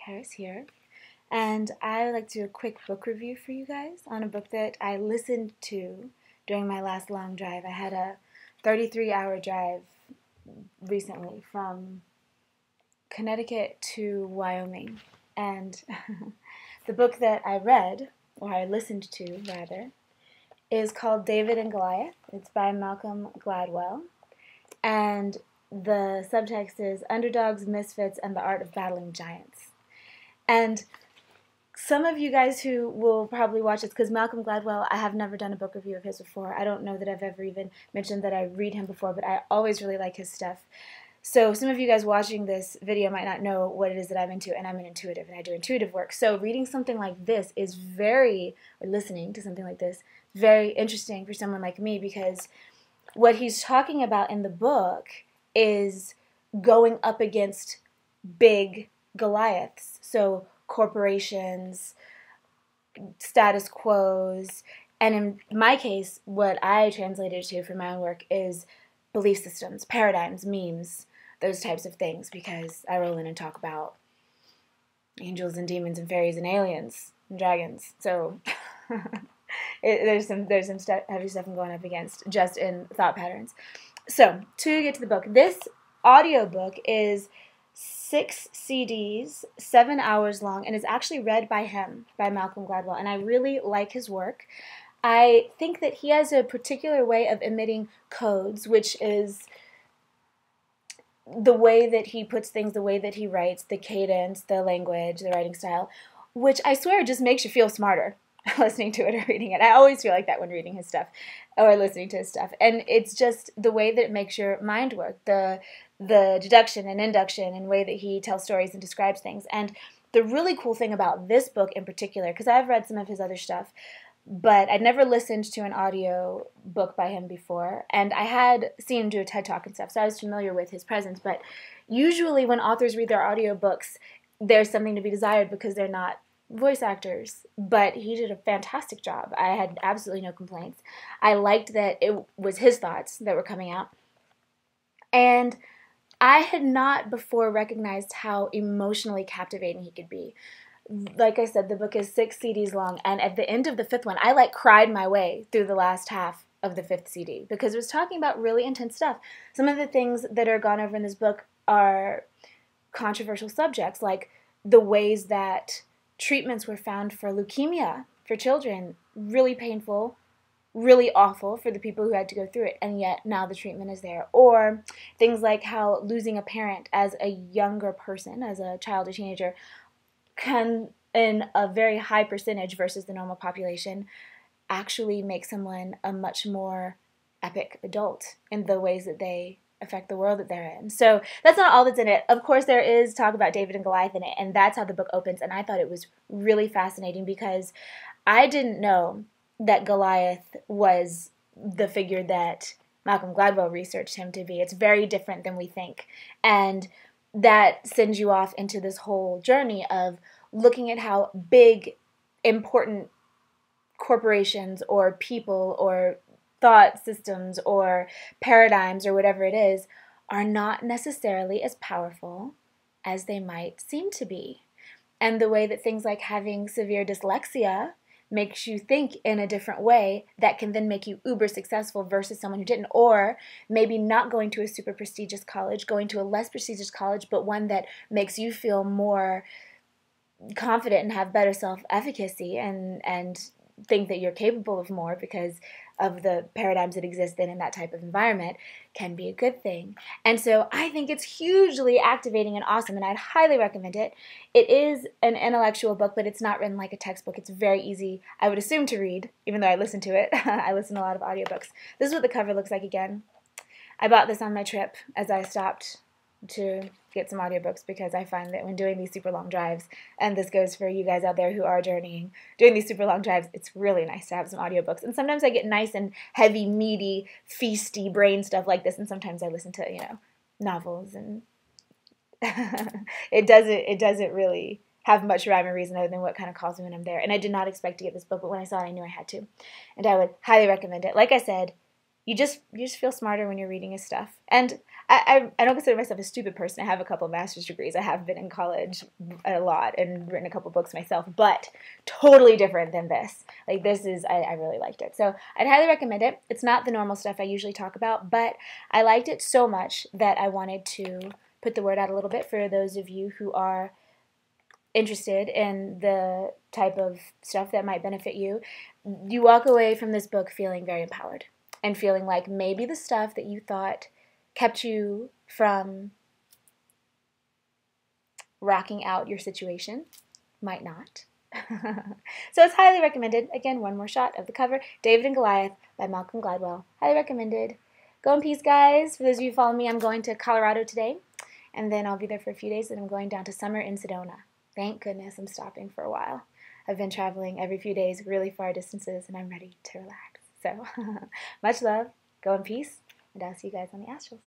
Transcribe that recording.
Harris here, and I would like to do a quick book review for you guys on a book that I listened to during my last long drive. I had a 33-hour drive recently from Connecticut to Wyoming, and the book that I read, or I listened to rather, is called David and Goliath. It's by Malcom Gladwell, and the subtext is Underdogs, Misfits, and the Art of Battling Giants. And some of you guys who will probably watch this, because Malcom Gladwell, I have never done a book review of his before. I don't know that I've ever even mentioned that I read him before, but I always really like his stuff. So some of you guys watching this video might not know what it is that I'm into, and I'm an intuitive, and I do intuitive work. So reading something like this is or listening to something like this, very interesting for someone like me, because what he's talking about in the book is going up against big Goliaths. So corporations, status quos, and in my case, what I translated to for my own work is belief systems, paradigms, memes, those types of things, because I roll in and talk about angels and demons and fairies and aliens and dragons. So there's some heavy stuff I'm going up against just in thought patterns. So to get to the book, this audiobook is 6 CDs, 7 hours long, and is actually read by him, by Malcom Gladwell, and I really like his work. I think that he has a particular way of emitting codes, which is the way that he puts things, the way that he writes, the cadence, the language, the writing style, which I swear just makes you feel smarter listening to it or reading it. I always feel like that when reading his stuff or listening to his stuff. And it's just the way that it makes your mind work, the deduction and induction and way that he tells stories and describes things. And the really cool thing about this book in particular, because I've read some of his other stuff, but I'd never listened to an audio book by him before, and I had seen him do a TED Talk and stuff, so I was familiar with his presence. But usually when authors read their audio books, there's something to be desired because they're not voice actors, but he did a fantastic job. I had absolutely no complaints. I liked that it was his thoughts that were coming out, and I had not before recognized how emotionally captivating he could be. Like I said, the book is 6 CDs long, and at the end of the 5th one, I cried my way through the last half of the 5th CD because it was talking about really intense stuff. Some of the things that are gone over in this book are controversial subjects, like the ways that treatments were found for leukemia for children, really painful, really awful for the people who had to go through it, and yet now the treatment is there. Or things like how losing a parent as a younger person, as a child or teenager, can, in a very high percentage versus the normal population, actually make someone a much more epic adult in the ways that they affect the world that they're in. So that's not all that's in it. Of course, there is talk about David and Goliath in it, and that's how the book opens, and I thought it was really fascinating because I didn't know that Goliath was the figure that Malcom Gladwell researched him to be. It's very different than we think, and that sends you off into this whole journey of looking at how big, important corporations or people or thought systems or paradigms or whatever it is are not necessarily as powerful as they might seem to be. And the way that things like having severe dyslexia makes you think in a different way that can then make you uber successful versus someone who didn't, or maybe not going to a super prestigious college, going to a less prestigious college, but one that makes you feel more confident and have better self-efficacy and think that you're capable of more because of the paradigms that exist then in that type of environment can be a good thing. And so I think it's hugely activating and awesome, and I'd highly recommend it. It is an intellectual book, but it's not written like a textbook. It's very easy, I would assume, to read, even though I listen to it. I listen to a lot of audiobooks. This is what the cover looks like again. I bought this on my trip as I stopped to get some audiobooks because I find that when doing these super long drives, and this goes for you guys out there who are journeying, doing these super long drives, it's really nice to have some audiobooks. And sometimes I get nice and heavy, meaty, feasty brain stuff like this, and sometimes I listen to, novels, and it doesn't really have much rhyme or reason other than what kind of calls me when I'm there. And I did not expect to get this book, but when I saw it, I knew I had to. And I would highly recommend it. Like I said, you just feel smarter when you're reading his stuff. And I don't consider myself a stupid person. I have a couple of master's degrees. I have been in college a lot and written a couple books myself, but totally different than this. Like this is, I really liked it. So I'd highly recommend it. It's not the normal stuff I usually talk about, but I liked it so much that I wanted to put the word out a little bit for those of you who are interested in the type of stuff that might benefit you. You walk away from this book feeling very empowered and feeling like maybe the stuff that you thought kept you from rocking out your situation might not. So it's highly recommended. Again, one more shot of the cover. David and Goliath by Malcom Gladwell. Highly recommended. Go in peace, guys. For those of you who follow me, I'm going to Colorado today, and then I'll be there for a few days, and I'm going down to summer in Sedona. Thank goodness I'm stopping for a while. I've been traveling every few days, really far distances, and I'm ready to relax. So much love. Go in peace, and I'll see you guys on the astrals.